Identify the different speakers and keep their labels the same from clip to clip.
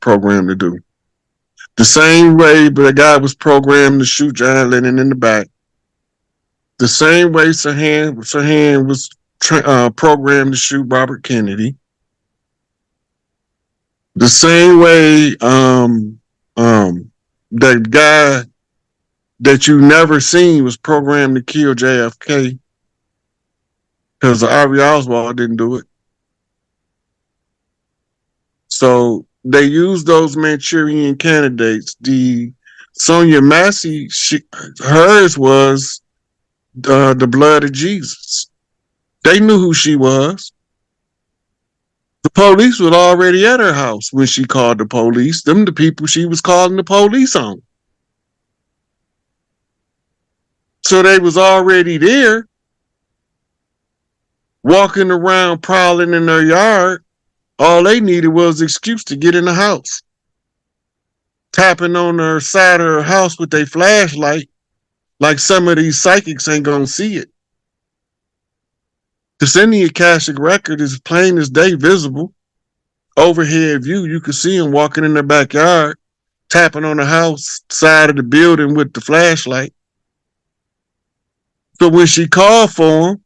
Speaker 1: programmed to do. The same way the guy was programmed to shoot John Lennon in the back. The same way Sirhan was programmed to shoot Robert Kennedy. The same way that guy that you never seen was programmed to kill JFK because Ari Oswald didn't do it. So they used those Manchurian candidates. The Sonia Massey, hers was the blood of Jesus. They knew who she was. The police was already at her house when she called the police. Them the people she was calling the police on. So they was already there, walking around, prowling in their yard. All they needed was an excuse to get in the house. Tapping on her side of her house with their flashlight, like some of these psychics ain't gonna see it. Because in the Akashic record is plain as day visible. Overhead view, you could see them walking in their backyard, tapping on the house side of the building with the flashlight. So when she called for them,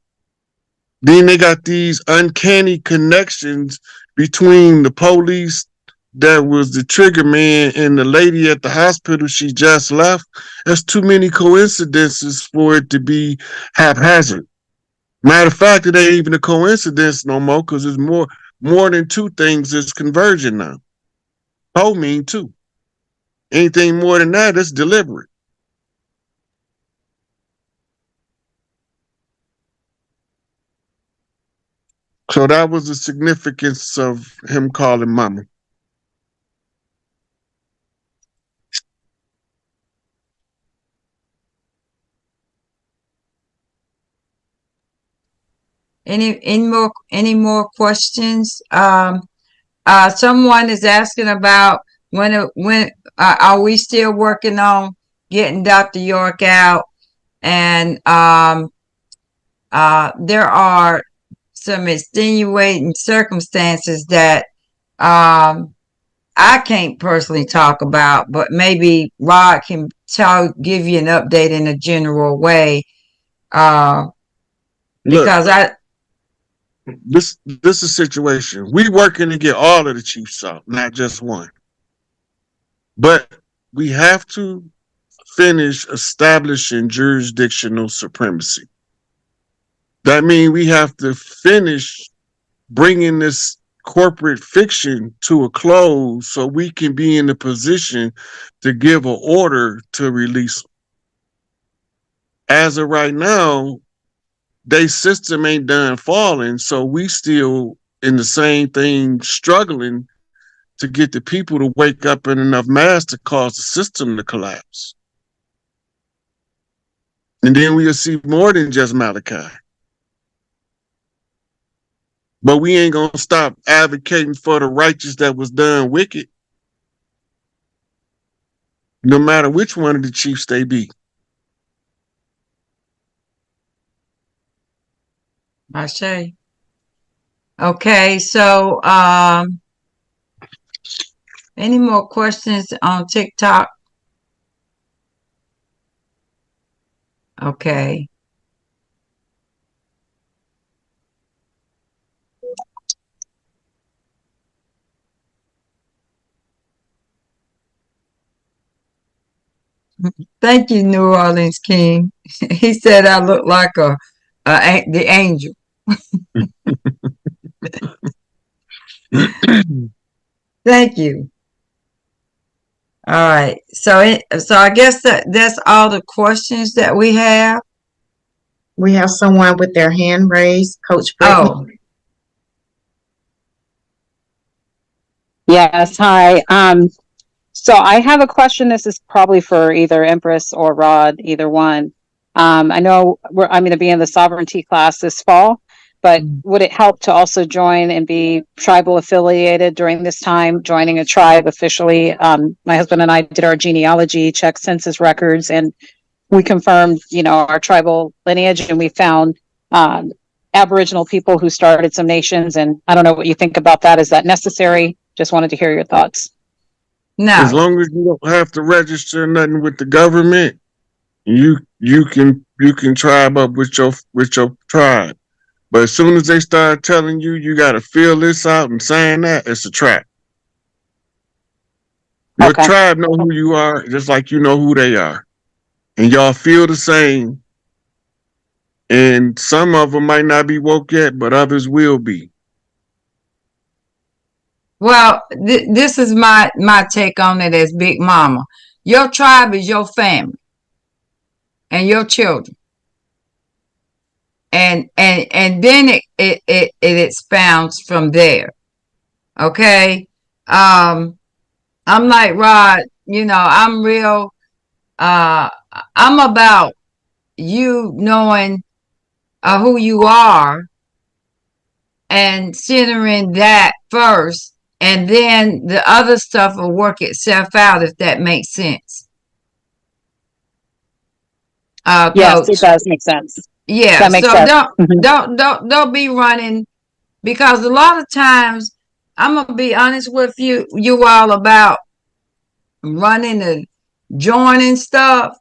Speaker 1: then they got these uncanny connections between the police that was the trigger man and the lady at the hospital she just left. That's too many coincidences for it to be haphazard. Matter of fact, it ain't even a coincidence no more because it's more than two things that's converging now. Po mean two. Anything more than that, it's deliberate. So that was the significance of him calling mama.
Speaker 2: Any more questions? Someone is asking about when are we still working on getting Dr. York out? And there are some extenuating circumstances that I can't personally talk about, but maybe Rod can give you an update in a general way. Because
Speaker 1: this is a situation. We working to get all of the chiefs out, not just one. But we have to finish establishing jurisdictional supremacy. That means we have to finish bringing this corporate fiction to a close so we can be in a position to give an order to release them. As of right now, their system ain't done falling, so we still in the same thing, struggling to get the people to wake up in enough mass to cause the system to collapse. And then we'll see more than just Malachi. But we ain't gonna stop advocating for the righteous that was done wicked, no matter which one of the chiefs they be.
Speaker 2: I say. Okay, so any more questions on TikTok? Okay. Thank you, New Orleans King. He said I look like the angel. Thank you. All right. So I guess that's all the questions that we have.
Speaker 3: We have someone with their hand raised, Coach Brittany.
Speaker 2: Oh.
Speaker 4: Yes. Hi. So I have a question. This is probably for either Empress or Rod, either one. I know I'm going to be in the sovereignty class this fall, but would it help to also join and be tribal affiliated during this time, joining a tribe officially? My husband and I did our genealogy, checked census records, and we confirmed, our tribal lineage, and we found Aboriginal people who started some nations. And I don't know what you think about that. Is that necessary? Just wanted to hear your thoughts.
Speaker 1: As
Speaker 2: No.
Speaker 1: long as you don't have to register nothing with the government, you can tribe up with your tribe. But as soon as they start telling you you got to fill this out and sign that, it's a trap. Your
Speaker 4: Okay.
Speaker 1: tribe know who you are, just like you know who they are, and y'all feel the same. And some of them might not be woke yet, but others will be.
Speaker 2: Well, this is my take on it as Big Mama. Your tribe is your family and your children, and then it expounds from there. Okay. I'm like Rod. I'm real. Uh, I'm about you knowing who you are and centering that first, and then the other stuff will work itself out if that makes sense.
Speaker 4: Yes, it
Speaker 2: Coach.
Speaker 4: does make sense.
Speaker 2: Yeah.
Speaker 4: That makes
Speaker 2: So
Speaker 4: sense.
Speaker 2: don't
Speaker 4: Mhm.
Speaker 2: don't be running, because a lot of times I'm gonna be honest with you all about running and joining stuff.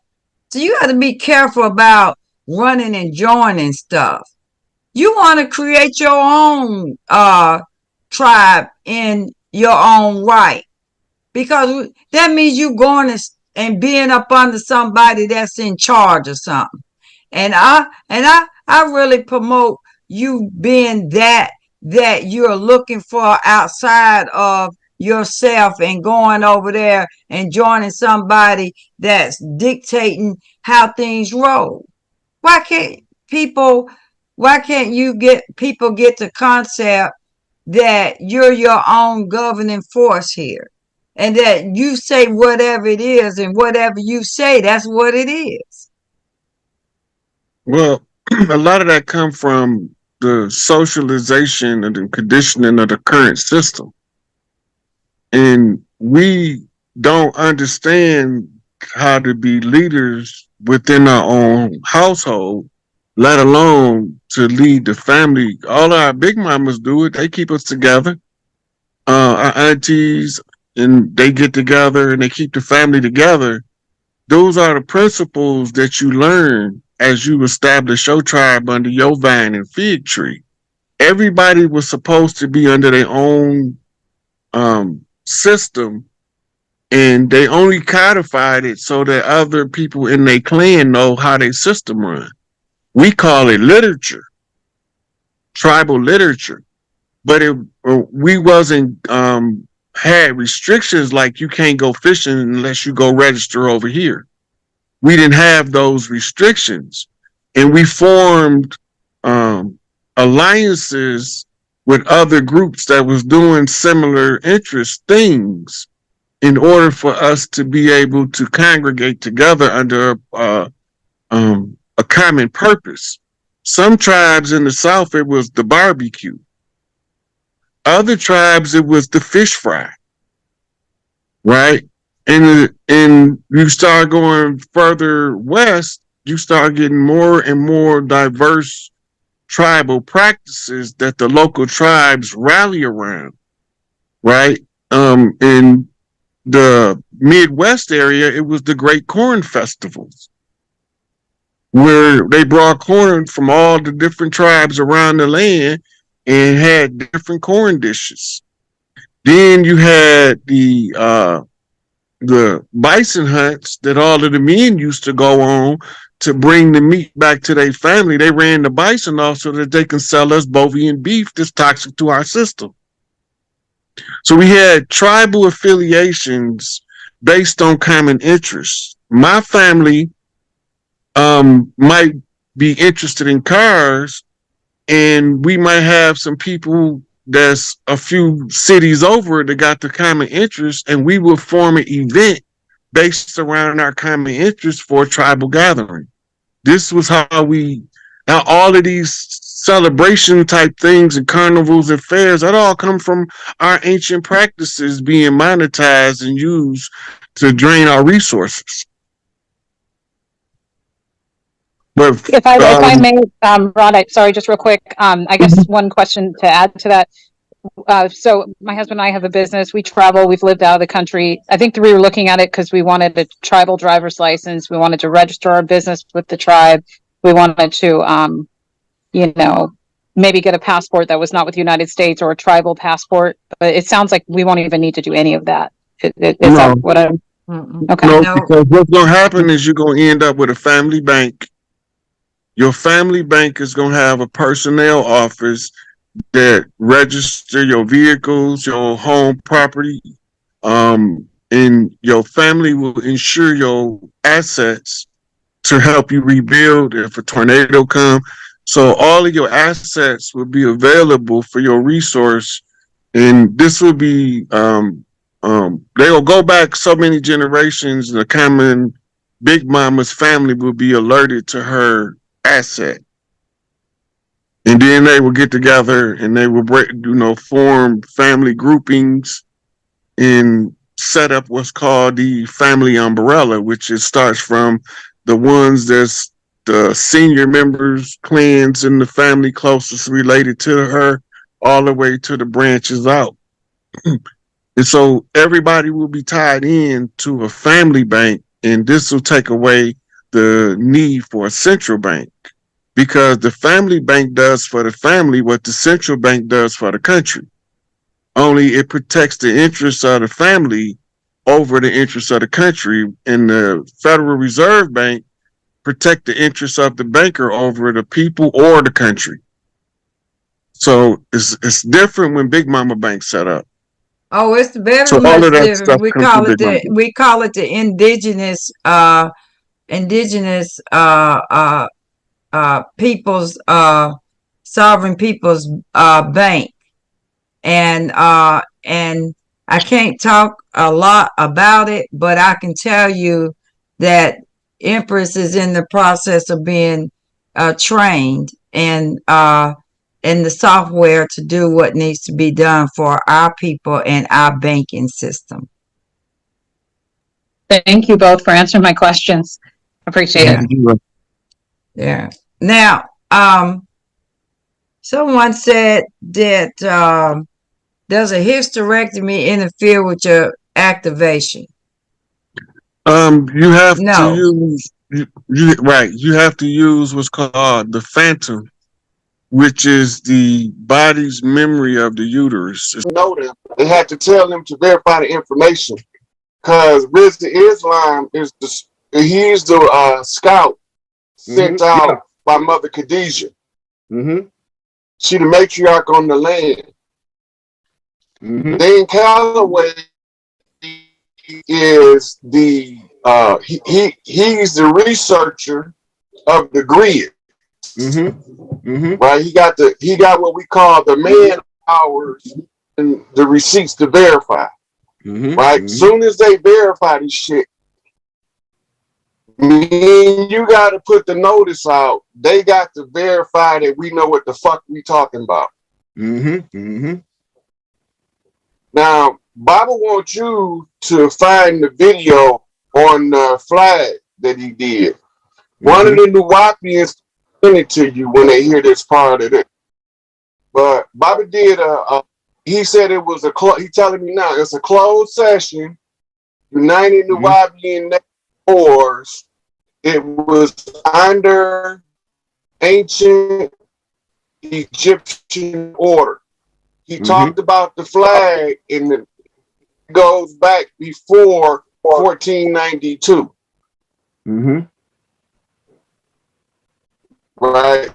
Speaker 2: So you got to be careful about running and joining stuff. You want to create your own tribe in your own right, because that means you going and being up under somebody that's in charge or something. And I really promote you being that you're looking for outside of yourself and going over there and joining somebody that's dictating how things roll. Why can't people why can't you get people get the concept that you're your own governing force here, and that you say whatever it is, and whatever you say, that's what it is.
Speaker 1: Well, a lot of that come from the socialization and the conditioning of the current system. And we don't understand how to be leaders within our own household, let alone to lead the family. All our big mamas do it. They keep us together. Our aunties, and they get together and they keep the family together. Those are the principles that you learn as you establish your tribe under your vine and fig tree. Everybody was supposed to be under their own system, and they only codified it so that other people in their clan know how their system run. We call it literature, tribal literature, but we wasn't had restrictions like you can't go fishing unless you go register over here. We didn't have those restrictions, and we formed alliances with other groups that was doing similar interest things in order for us to be able to congregate together under a common purpose. Some tribes in the South, it was the barbecue. Other tribes, it was the fish fry, right? And you start going further west, you start getting more and more diverse tribal practices that the local tribes rally around, right? In the Midwest area, it was the Great Corn Festivals, where they brought corn from all the different tribes around the land and had different corn dishes. Then you had the bison hunts that all of the men used to go on to bring the meat back to their family. They ran the bison off so that they can sell us bovine beef that's toxic to our system. So we had tribal affiliations based on common interests. My family might be interested in cars, and we might have some people that's a few cities over that got the common interest, and we will form an event based around our common interest for a tribal gathering. This was how now all of these celebration type things and carnivals and fairs, that all come from our ancient practices being monetized and used to drain our resources. But
Speaker 4: If I may, Rod, sorry, just real quick. I guess one question to add to that. so my husband and I have a business. We travel. We've lived out of the country. I think that we were looking at it because we wanted a tribal driver's license. We wanted to register our business with the tribe. We wanted to, you know, maybe get a passport that was not with the United States or a tribal passport. But it sounds like we won't even need to do any of that. Is
Speaker 1: No.
Speaker 4: that what I'm? Okay.
Speaker 1: No,
Speaker 2: No.
Speaker 1: because what's going to happen is you're going to end up with a family bank. Your family bank is going to have a personnel office that register your vehicles, your home property, and your family will insure your assets to help you rebuild if a tornado comes. So all of your assets will be available for your resource, and this will be they will go back so many generations. The common Big Mama's family will be alerted to her asset. And then they will get together and they will form family groupings and set up what's called the family umbrella, which starts from the ones that's the senior members, clans in the family closest related to her, all the way to the branches out. And so everybody will be tied in to a family bank, and this will take away the need for a central bank, because the family bank does for the family what the central bank does for the country. Only it protects the interests of the family over the interests of the country, and the Federal Reserve Bank protect the interests of the banker over the people or the country. So it's different when Big Mama Bank set up.
Speaker 2: Oh, it's very
Speaker 1: So all
Speaker 2: much
Speaker 1: of that
Speaker 2: different.
Speaker 1: stuff comes from Big Mama.
Speaker 2: We call it the indigenous people's sovereign people's bank. And I can't talk a lot about it, but I can tell you that Empress is in the process of being trained and in the software to do what needs to be done for our people and our banking system.
Speaker 4: Thank you both for answering my questions. Appreciate it.
Speaker 2: Yeah. Now, someone said that does a hysterectomy interfere with your activation?
Speaker 1: You have
Speaker 2: No.
Speaker 1: to use you have to use what's called the phantom, which is the body's memory of the uterus.
Speaker 5: Know them. They had to tell them to verify the information, because Rizza Islam is he's the scout sent out by Mother Khadijah. She the matriarch on the land. Dane Calloway is the he's the researcher of the grid. Right? He got what we call the man hours and the receipts to verify. Right? Soon as they verify this shit, you got to put the notice out. They got to verify that we know what the fuck we talking about. Now, Baba wants you to find the video on the flag that he did. One of the Nuwapians send it to you when they hear this part of it. But Baba did he said it was he's telling me now, it's a closed session, United Nuwapian Wars. It was under ancient Egyptian order. He talked about the flag, and it goes back before 1492. Right?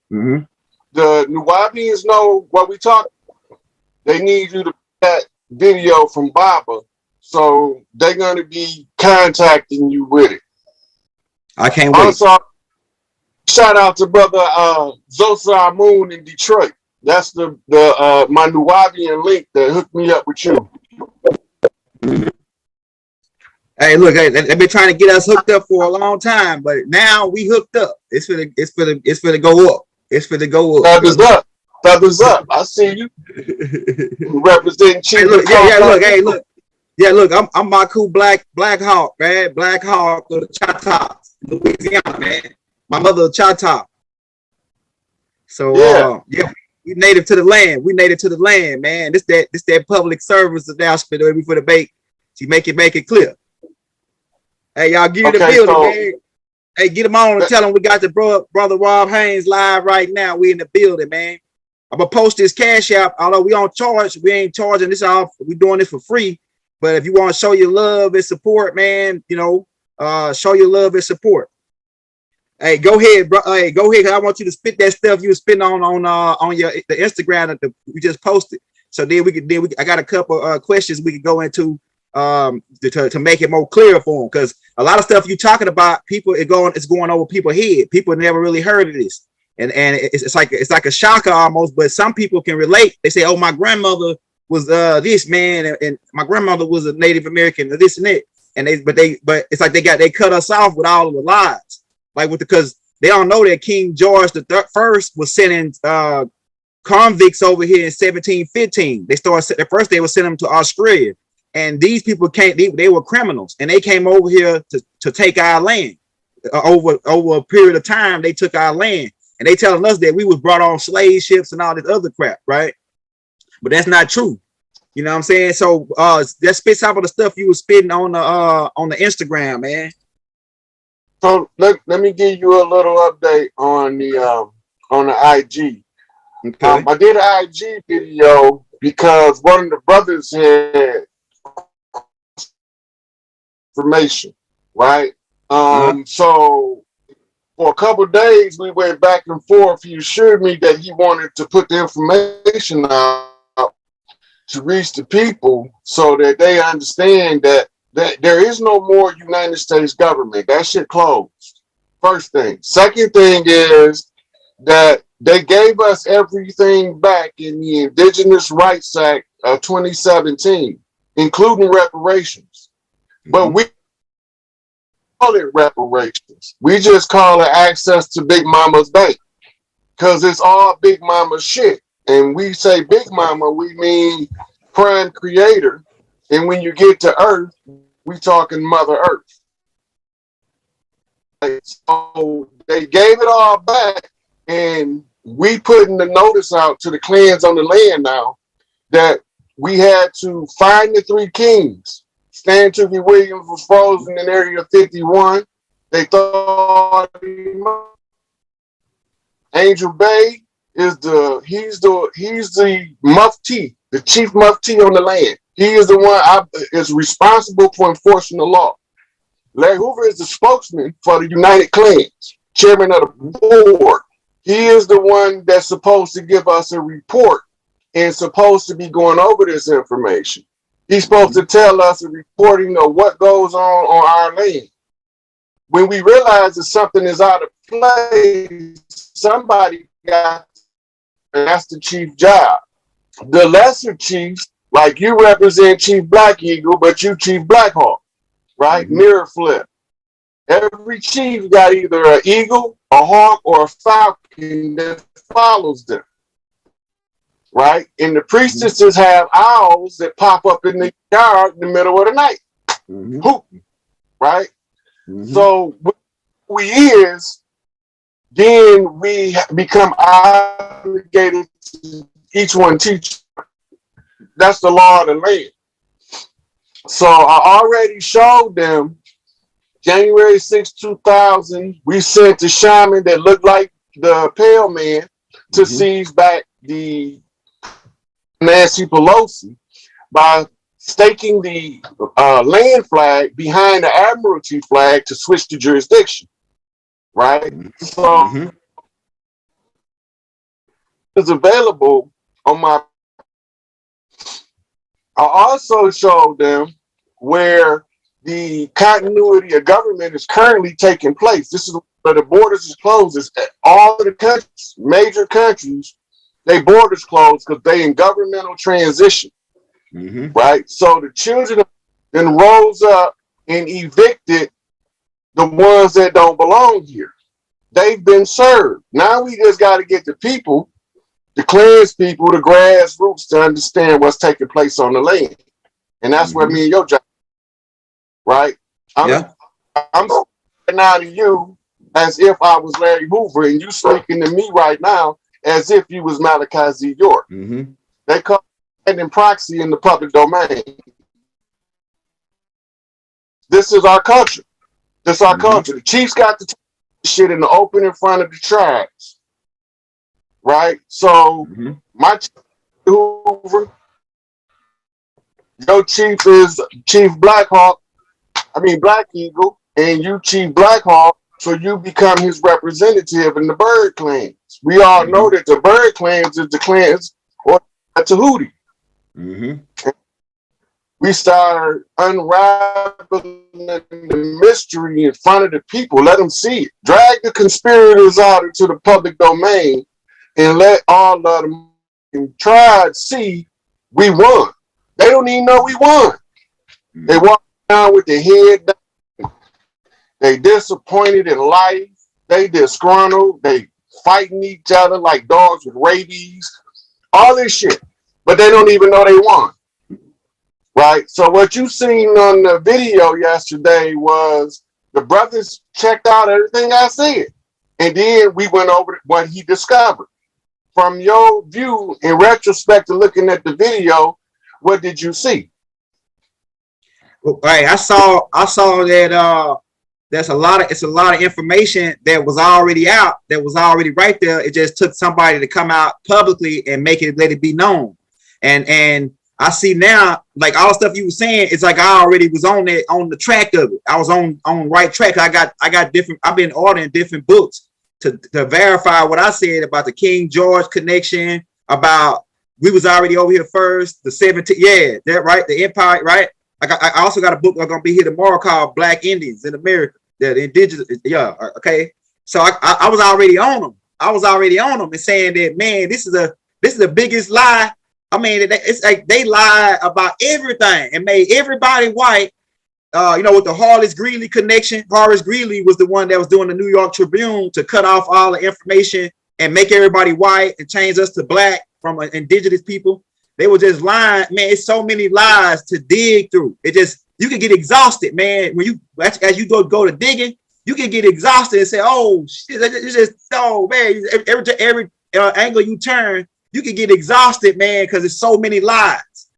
Speaker 5: The Nuwapians know what we talk about. They need you to put that video from Baba, so they're going to be contacting you with it.
Speaker 6: I can't wait.
Speaker 5: Also, shout out to brother Zosar Moon in Detroit. That's the my Nuwapian link that hooked me up with you.
Speaker 6: Hey, look, they've been trying to get us hooked up for a long time, but now we hooked up. It's for the go up. It's for the go up.
Speaker 5: Feathers up. Feathers up. I see you. Representing Chief.
Speaker 6: Hey, look, look, I'm Maku Black Hawk, man. Black Hawk of the Choctaw, Louisiana, man. My mother Choctaw. So yeah, We native to the land. We native to the land, man. This that public service announcement for the debate. To make it clear. Hey, y'all get in the building, man. Hey, get them on and tell them we got the brother Rob Haynes live right now. We in the building, man. I'm gonna post this cash app. Although we on charge, we ain't charging this off. We doing this for free. But if you want to show your love and support, man, you know, show your love and support. Hey, go ahead, bro. Hey, go ahead. I want you to spit that stuff you were spitting on the Instagram that we just posted. So then I got a couple questions we could go into to make it more clear for them, because a lot of stuff you talking about, people it's going over people's head. People never really heard of this, and it's like a shocker almost. But some people can relate. They say, "Oh, my grandmother was this man, and my grandmother was a Native American, or this and that." And but it's like they cut us off with all of the lies, like because they don't know that King George the First was sending convicts over here in 1715. At first they were sending them to Australia. And these people they were criminals, and they came over here to take our land. Over a period of time, they took our land, and they telling us that we was brought on slave ships and all this other crap, right? But that's not true. You know what I'm saying? So that spits out of the stuff you was spitting on the Instagram, man.
Speaker 5: So let me give you a little update on the IG.
Speaker 6: Okay.
Speaker 5: I did an IG video because one of the brothers had information, right? So for a couple of days we went back and forth. He assured me that he wanted to put the information out to reach the people so that they understand that there is no more United States government. That shit closed. First thing. Second thing is that they gave us everything back in the Indigenous Rights Act of 2017, including reparations. But we call it reparations. We just call it access to Big Mama's bank, because it's all Big Mama shit. And we say Big Mama, we mean prime creator. And when you get to Earth, we talking Mother Earth. So they gave it all back, and we putting the notice out to the clans on the land now that we had to find the three kings. Stanton Williams was frozen in Area 51. They thought Angel Bay is he's the mufti, the chief mufti on the land. He is the one is responsible for enforcing the law. Larry Hoover is the spokesman for the United Clans, chairman of the board. He is the one that's supposed to give us a report and supposed to be going over this information. He's supposed to tell us a reporting of what goes on our land. When we realize that something is out of place, somebody got, and that's the chief job. The lesser chiefs, like you represent Chief Black Eagle, but you Chief Black Hawk, right? Mirror flip. Every chief got either an eagle, a hawk, or a falcon that follows them. Right? And the priestesses have owls that pop up in the yard in the middle of the night. Hooting. Right? So what we is, then we become obligated to each one teach. That's the law of the land. So I already showed them January 6, 2000, we sent the shaman that looked like the Pale Man to seize back the Nancy Pelosi by staking the land flag behind the Admiralty flag to switch the jurisdiction. Right? So it's available on my. I also showed them where the continuity of government is currently taking place. This is where the borders is closed. It's all the countries, major countries, they borders closed because they in governmental transition. Right? So the children then rose up and evicted the ones that don't belong here. They've been served. Now we just got to get the people, the clans people, the grassroots to understand what's taking place on the land. And that's where me and your job, right? I'm speaking now to you as if I was Larry Hoover, and you speaking to me right now as if you was Malachi Z. York.
Speaker 6: Mm-hmm.
Speaker 5: They call it in proxy in the public domain. This is our culture. This is our culture. The chiefs got to shit in the open in front of the tribes. Right? So my chief Hoover, your chief is Chief Black Eagle, and you Chief Black Hawk, so you become his representative in the bird clans. We all know that the bird clans is the clans or Tahuti. We start unraveling the mystery in front of the people. Let them see it. Drag the conspirators out into the public domain and let all of them tribes see we won. They don't even know we won. They walk around with their head down. They disappointed in life. They disgruntled. They fighting each other like dogs with rabies. All this shit. But they don't even know they won. Right? So what you seen on the video yesterday was the brothers checked out everything I said. And then we went over what he discovered. From your view, in retrospect to looking at the video, what did you see?
Speaker 6: Well, right, I saw that it's a lot of information that was already out, that was already right there. It just took somebody to come out publicly and let it be known. And I see now, like all the stuff you were saying, it's like I already was on the track of it. I was on right track. I got different. I've been ordering different books to verify what I said about the King George connection, about we was already over here first, the 17, yeah, that right, the Empire, right? I also got a book that's gonna be here tomorrow called Black Indians in America, the Indigenous, yeah, okay. So I was already on them. I was already on them and saying that, man, this is the biggest lie. I mean, it's like they lied about everything and made everybody white. With the Horace Greeley connection. Horace Greeley was the one that was doing the New York Tribune to cut off all the information and make everybody white and change us to black from indigenous people. They were just lying, man. It's so many lies to dig through. You can get exhausted, man. When as you go to digging, you can get exhausted and say, "Oh shit!" It's just man. Every angle you turn, you can get exhausted, man, because there's so many lies.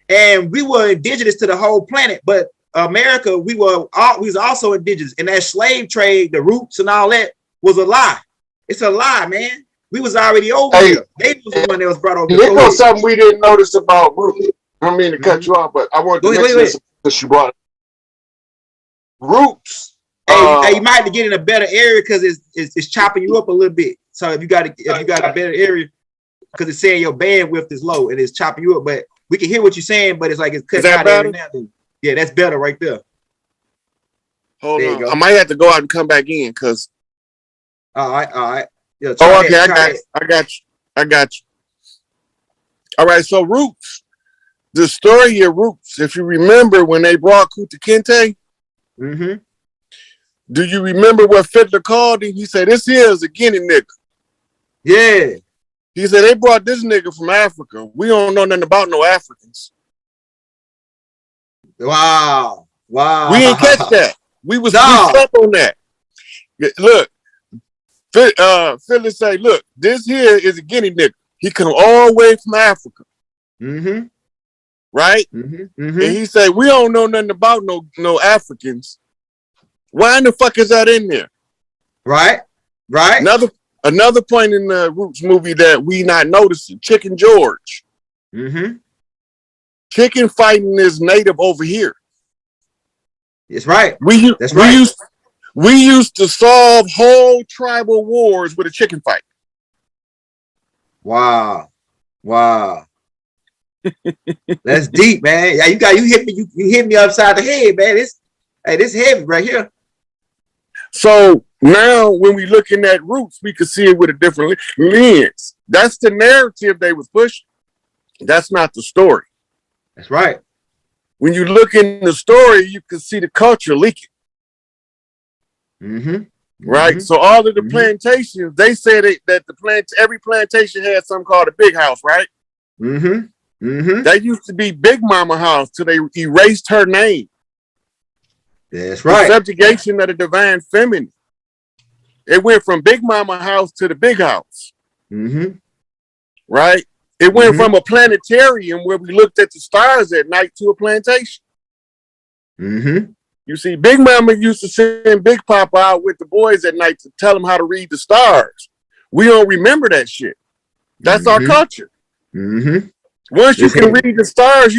Speaker 6: And we were indigenous to the whole planet, but America, we was also indigenous, and that slave trade, the roots and all that was a lie. It's a lie, man. We was already over here. They was the one that was brought over.
Speaker 5: There goes something we didn't notice about roots. I don't mean to cut you off, but I want to mention this because you brought it. Roots.
Speaker 6: Hey, you might have to get in a better area because it's chopping you up a little bit. So if you got a better area, because it's saying your bandwidth is low and it's chopping you up, but we can hear what you're saying, but it's like it's cutting out every now and then. Yeah, that's better right there.
Speaker 1: Hold on. I might have to go out and come back in because.
Speaker 6: All right. Yeah,
Speaker 1: okay, I got you. All right, so Roots. The story of Roots, if you remember when they brought Kunta Kinte, do you remember what Fiddler called him? He said, "This here is a Guinea nigga."
Speaker 6: Yeah.
Speaker 1: He said, "They brought this nigga from Africa. We don't know nothing about no Africans."
Speaker 6: Wow.
Speaker 1: We ain't catch that. We slept on that. Look, Phyllis say, "Look, this here is a Guinea nigga. He come all the way from Africa." Right? And he said, "We don't know nothing about no Africans. Why in the fuck is that in there?"
Speaker 6: Right.
Speaker 1: Another point in the Roots movie that we not noticing, Chicken George. Chicken fighting is native over here.
Speaker 6: That's right.
Speaker 1: We used to solve whole tribal wars with a chicken fight.
Speaker 6: Wow. That's deep, man. Yeah, you hit me upside the head, man. This heavy right here.
Speaker 1: So now when we looking at Roots, we can see it with a different lens. That's the narrative they was pushing. That's not the story.
Speaker 6: That's right.
Speaker 1: When you look in the story, you can see the culture leaking. Right? So all of the plantations, they said that every plantation had something called a big house, right? That used to be Big Mama house till they erased her name.
Speaker 6: That's right.
Speaker 1: The subjugation of the divine feminine. It went from Big Mama house to the big house.
Speaker 6: Mm-hmm.
Speaker 1: right? It went
Speaker 6: Mhm.
Speaker 1: from a planetarium where we looked at the stars at night to a plantation.
Speaker 6: Mm-hmm.
Speaker 1: You see, Big Mama used to send Big Papa out with the boys at night to tell them how to read the stars. We don't remember that shit. That's our culture.
Speaker 6: Mm-hmm.
Speaker 1: Once you
Speaker 6: It's
Speaker 1: can
Speaker 6: heavy.
Speaker 1: read the stars,